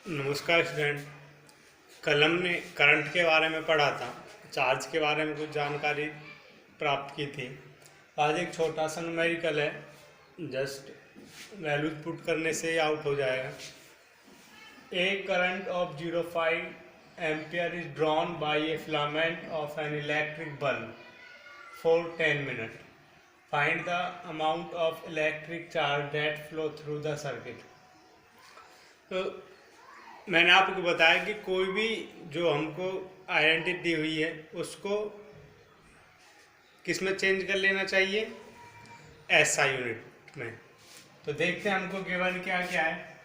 नमस्कार स्टूडेंट। कल हमने करंट के बारे में पढ़ा था, चार्ज के बारे में कुछ जानकारी प्राप्त की थी। आज एक छोटा सा न्यूमेरिकल है, जस्ट वैल्यूज पुट करने से ही आउट हो जाएगा। A current of 0.5 ampere is drawn by a filament of an electric bulb for 10 minute. Find the amount of electric charge that flow through the circuit. तो मैंने आपको बताया कि कोई भी जो हमको आइडेंटिटी दी हुई है उसको किस में चेंज कर लेना चाहिए, एसआई यूनिट में। तो देखते हैं हमको गिवन क्या क्या है।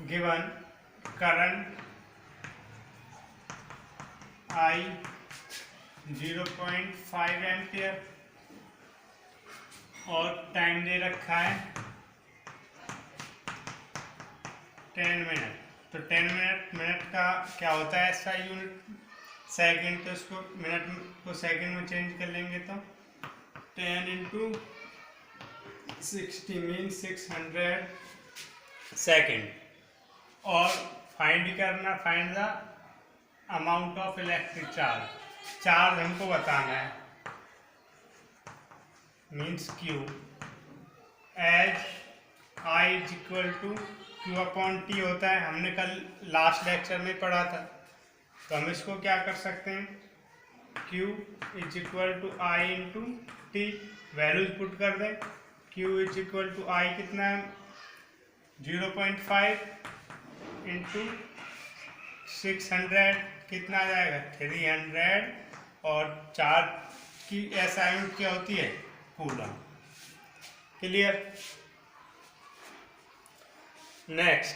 गिवन करंट आई 0.5 एम्पियर और टाइम दे रखा है 10 मिनट। तो 10 मिनट का क्या होता है एसआई यूनिट, सेकंड। तो इसको मिनट को सेकंड में चेंज कर लेंगे तो 10 इंटू 60 मीन 600 सेकंड। और find the amount of electric charge हमको बताना है, means Q as I is equal to Q upon T होता है। हमने कल लास्ट लेक्चर में पढ़ा था, तो हम इसको क्या कर सकते हैं, Q is equal to I into T. Values put कर दें। Q is equal to I कितना है 0.5 इंटू 600 कितना आ जाएगा 300। और चार्ज की एसआई यूनिट क्या होती है, coulomb. Clear. Next,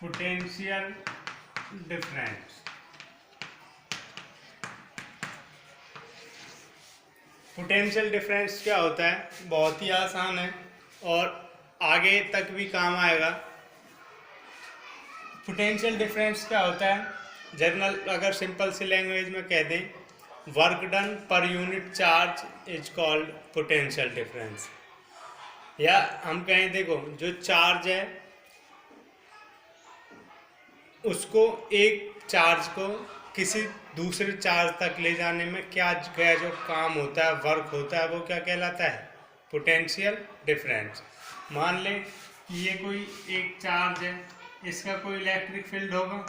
potential difference. Potential difference क्या होता है, बहुत ही आसान है और आगे तक भी काम आएगा। पोटेंशियल डिफरेंस क्या होता है, जनरल अगर सिंपल सी लैंग्वेज में कह दें, वर्क डन पर unit charge is called potential difference. या हम कहें देखो, जो चार्ज है उसको, एक चार्ज को किसी दूसरे चार्ज तक ले जाने में क्या जो काम होता है, वर्क होता है, वो क्या कहलाता है, पोटेंशियल डिफरेंस। मान लें कि ये कोई एक चार्ज है, इसका कोई इलेक्ट्रिक फील्ड होगा,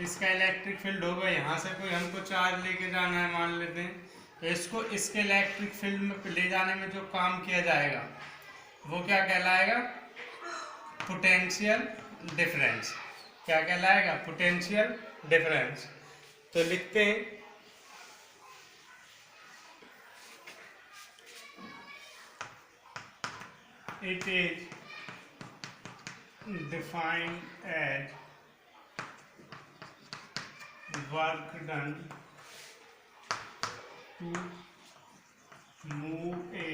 इसका इलेक्ट्रिक फील्ड होगा, यहाँ से कोई हमको चार्ज लेके जाना है मान लेते हैं, तो इसको इसके इलेक्ट्रिक फील्ड में ले जाने में जो काम किया जाएगा वो क्या कहलाएगा, पोटेंशियल डिफरेंस। क्या कहलाएगा, पोटेंशियल डिफरेंस। तो लिखते हैं it is defined as work done to move a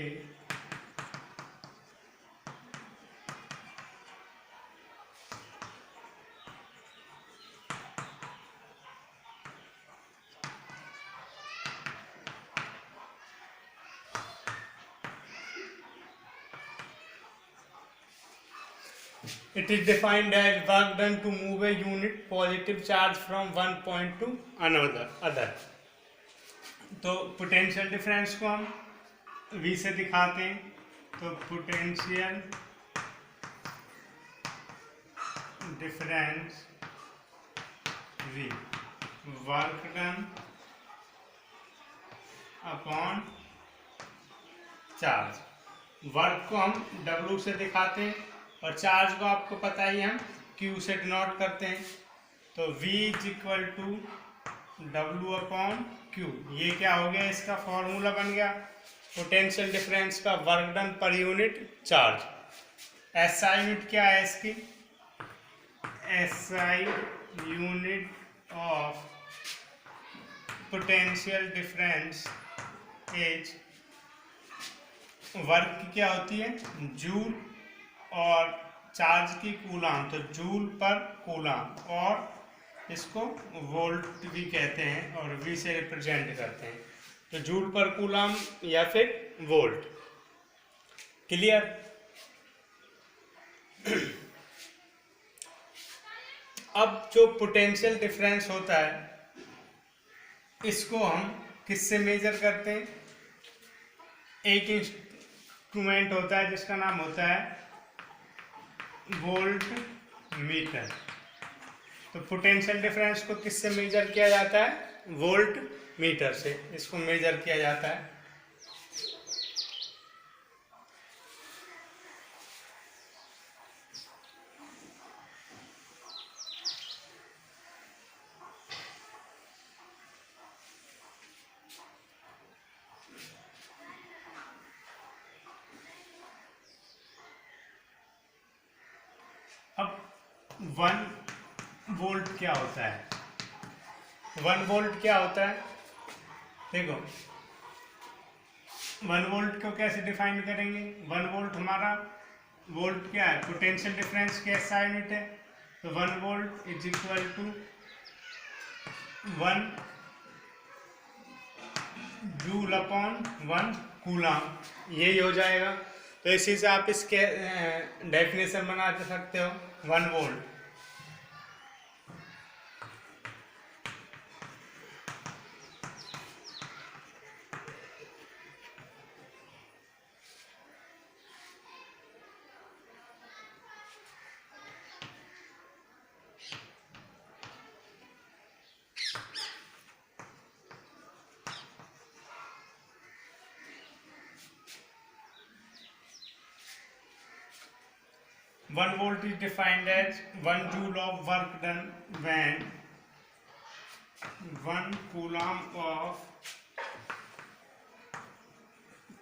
It is defined as work done to move a unit positive charge from one point to other। तो पोटेंशियल डिफरेंस को हम V से दिखाते हैं। तो potential difference V, work done upon charge. Work को हम W से दिखाते हैं और चार्ज को आपको पता ही हम Q से डिनोट करते हैं। तो V is equal to W upon Q। ये क्या हो गया, इसका फॉर्मूला बन गया पोटेंशियल डिफरेंस का, वर्क डन पर यूनिट चार्ज। एसआई यूनिट क्या है इसकी, SI unit of potential difference is work की क्या होती है जूल, और चार्ज की कूलाम, तो जूल पर कूलाम, और इसको वोल्ट भी कहते हैं और वी से रिप्रेजेंट करते हैं, तो जूल पर कूलाम या फिर वोल्ट। क्लियर? अब जो पोटेंशियल डिफरेंस होता है इसको हम किससे मेजर करते हैं? एक इंस्ट्रूमेंट होता है जिसका नाम होता है वोल्ट मीटर। तो पोटेंशियल डिफरेंस को किससे मेजर किया जाता है? वोल्ट मीटर से इसको मेजर किया जाता है। अब 1 वोल्ट क्या होता है? 1 वोल्ट क्या होता है? देखो 1 वोल्ट को कैसे डिफाइन करेंगे? 1 वोल्ट हमारा, वोल्ट क्या है? पोटेंशियल डिफरेंस के SI यूनिट है। तो 1 volt is equal to 1 joule upon 1 coulomb, यही हो जाएगा। तो इसी से आप इसके डेफिनेशन बना सकते हो 1 volt. One volt is defined as 1 joule of work done when 1 coulomb of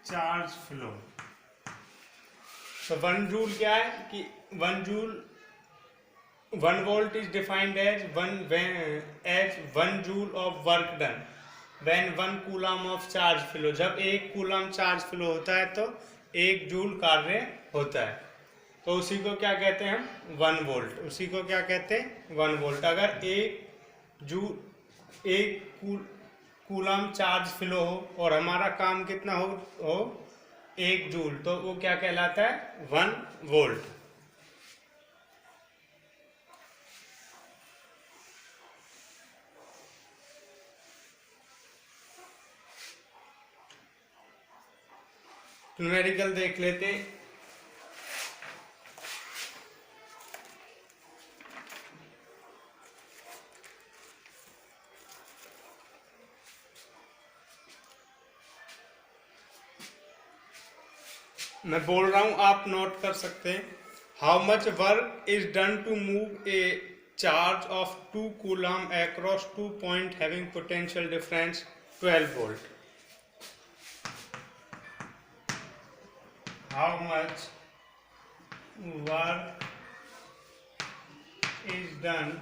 charge flow। तो 1 जूल क्या है कि 1 volt is defined as 1 joule of work done when 1 coulomb of charge flow। जब 1 कूलम चार्ज फ्लो होता है तो 1 joule कार्य होता है, तो उसी को क्या कहते हैं हम? 1 वोल्ट। उसी को क्या कहते हैं? 1 वोल्ट। अगर एक कूलम चार्ज फ्लो हो और हमारा काम कितना हो 1 जूल, तो वो क्या कहलाता है? 1 वोल्ट। न्यूमेरिकल देख लेते हैं। मैं बोल रहा हूं, आप नोट कर सकते हैं। How much work is done to move a charge of 2 coulomb across 2 point having potential difference 12 volt. How much work is done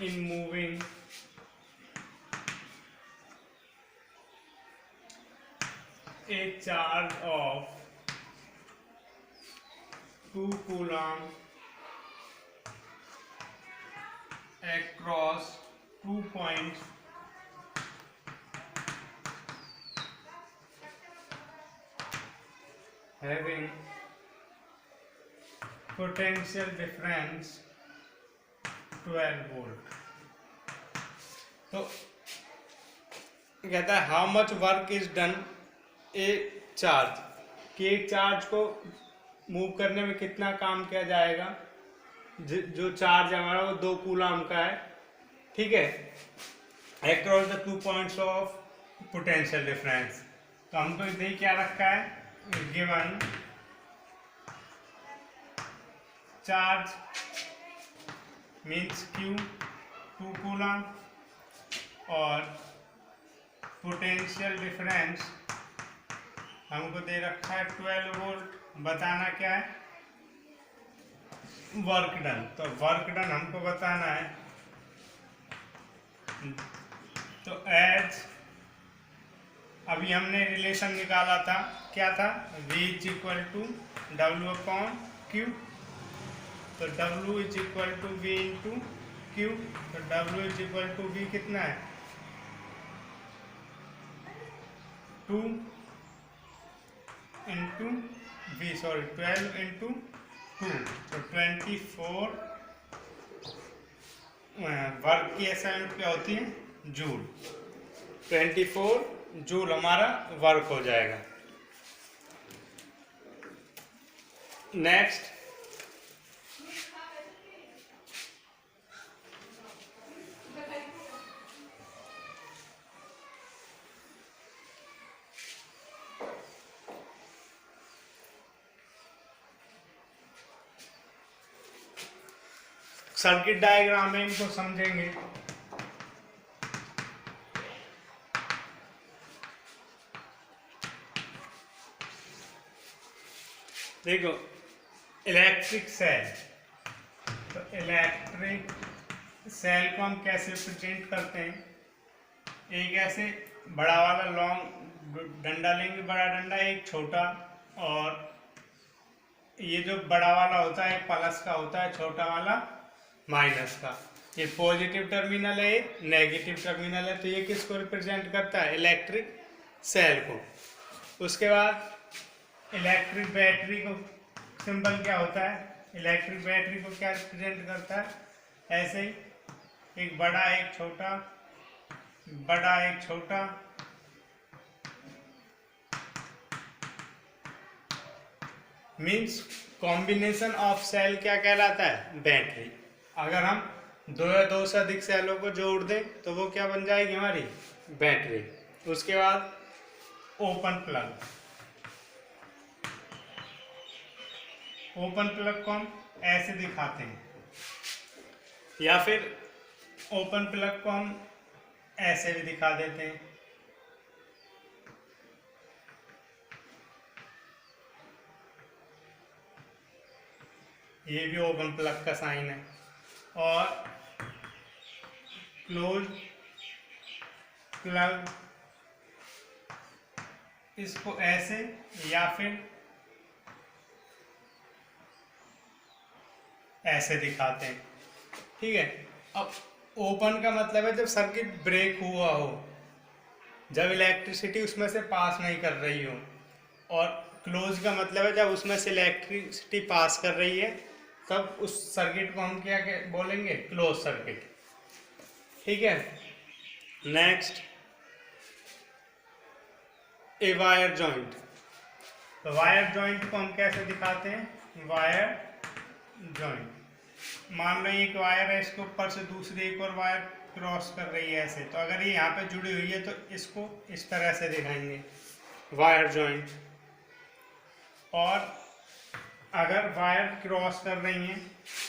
in moving a charge of 2 coulomb across 2 points having potential difference 12 volt. तो कहता है how much work is done A charge, कि एक charge को move करने में कितना काम किया जाएगा। जो चार्ज हमारा वो 2 कूलम का है, ठीक है, across the 2 points of potential difference. तो हमको इधर क्या रखा है? Given charge means Q 2 coulomb और पोटेंशियल डिफरेंस हमको दे रखा है 12 वोल्ट। बताना क्या है? Work done. तो वर्क डन हमको बताना है। तो एज अभी हमने रिलेशन निकाला था, क्या था, V is equal to W upon Q. तो W is equal to V into Q. तो W is equal to V कितना है, 2 इंटू V, सॉरी 12 इंटू 2, तो 24 वर्ग की ऐसा यूनिट क्या होती है, जूल। 24 जूल हमारा वर्क हो जाएगा। नेक्स्ट, सर्किट डायग्राम में इनको समझेंगे। देखो, इलेक्ट्रिक सेल, तो इलेक्ट्रिक सेल को हम कैसे प्रेजेंट करते हैं, एक ऐसे बड़ा वाला लॉन्ग डंडा लेंगे, बड़ा डंडा, एक छोटा, और ये जो बड़ा वाला होता है प्लस का होता है, छोटा वाला माइनस का। ये पॉजिटिव टर्मिनल है, नेगेटिव टर्मिनल है, तो ये किसको रिप्रेजेंट करता है, इलेक्ट्रिक सेल को। उसके बाद इलेक्ट्रिक बैटरी को सिंबल क्या होता है, इलेक्ट्रिक बैटरी को क्या रिप्रेजेंट करता है, ऐसे ही एक बड़ा एक छोटा, बड़ा एक छोटा, मीन्स कॉम्बिनेशन ऑफ सेल क्या कहलाता है, बैटरी। अगर हम दो या दो से अधिक सेलों को जोड़ दें तो वो क्या बन जाएगी, हमारी बैटरी। उसके बाद ओपन प्लग, ओपन प्लग को हम ऐसे दिखाते हैं, या फिर ओपन प्लग को हम ऐसे भी दिखा देते हैं। ये भी ओपन प्लग का साइन है। और क्लोज प्लग, इसको ऐसे या फिर ऐसे दिखाते हैं, ठीक है। अब ओपन का मतलब है जब सर्किट ब्रेक हुआ हो, जब इलेक्ट्रिसिटी उसमें से पास नहीं कर रही हो, और क्लोज का मतलब है जब उसमें से इलेक्ट्रिसिटी पास कर रही है, तब उस सर्किट को हम क्या बोलेंगे, क्लोज सर्किट, ठीक है। Next, a wire joint. तो वायर जॉइंट को हम कैसे दिखाते हैं, वायर जॉइंट, मान लो एक वायर है, इसके ऊपर से दूसरी एक और वायर क्रॉस कर रही है ऐसे, तो अगर ये यहाँ पे जुड़ी हुई है तो इसको इस तरह से दिखाएंगे, वायर जॉइंट। और अगर वायर क्रॉस कर रही है,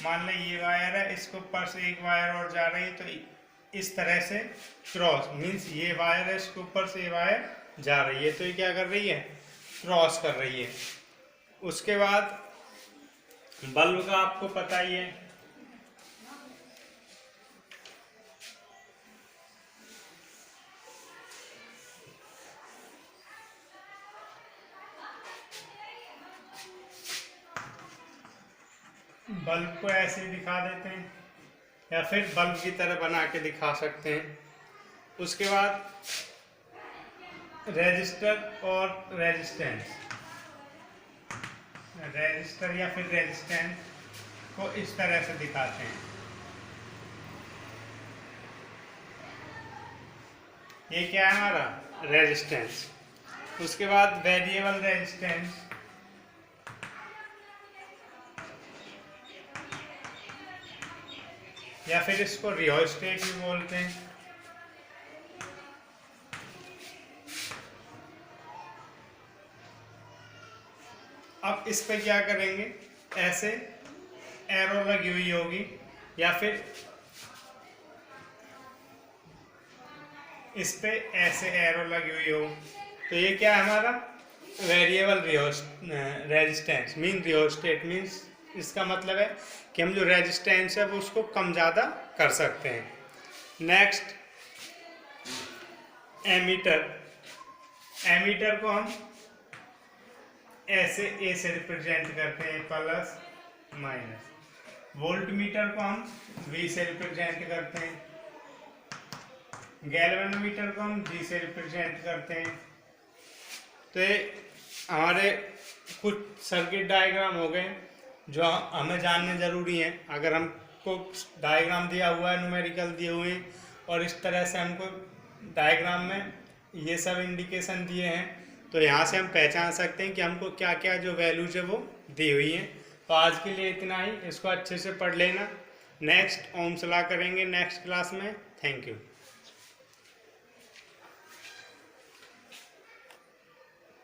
मान लो ये वायर है, इसके ऊपर से एक वायर और जा रही है, तो इस तरह से क्रॉस, मीन्स ये वायर है, इसके ऊपर से ये वायर जा रही है, तो ये क्या कर रही है, क्रॉस कर रही है। उसके बाद बल्ब का आपको पता ही है, बल्ब को ऐसे दिखा देते हैं, या फिर बल्ब की तरह बना के दिखा सकते हैं। उसके बाद रेजिस्टर और रेजिस्टेंस, रेजिस्टर या फिर रेजिस्टेंस को इस तरह से दिखाते हैं। ये क्या है हमारा, रेजिस्टेंस। उसके बाद वेरिएबल रेजिस्टेंस, या फिर इसको रियोस्टेट भी बोलते हैं। अब इस पे क्या करेंगे, ऐसे एरो लगी हुई होगी, या फिर इस पे ऐसे एरो लगी हुई हो, तो ये क्या है हमारा, variable resistance, mean rheostat means इसका मतलब है कि हम जो रेजिस्टेंस है वो उसको कम ज़्यादा कर सकते हैं। Next, ammeter. एमीटर को हम ऐसे ए से रिप्रेजेंट करते हैं, प्लस माइनस। वोल्ट मीटर को हम वी से रिप्रेजेंट करते हैं। गैल्वेनोमीटर को हम जी से रिप्रेजेंट करते हैं। तो ये हमारे कुछ सर्किट डायग्राम हो गए जो हमें जानने ज़रूरी हैं। अगर हमको डायग्राम दिया हुआ है, न्यूमेरिकल दिए हुए हैं और इस तरह से हमको डायग्राम में ये सब इंडिकेशन दिए हैं, तो यहाँ से हम पहचान सकते हैं कि हमको क्या क्या जो वैल्यूज है वो दी हुई हैं। तो आज के लिए इतना ही, इसको अच्छे से पढ़ लेना। नेक्स्ट ओम्स लॉ करेंगे नेक्स्ट क्लास में। Thank you.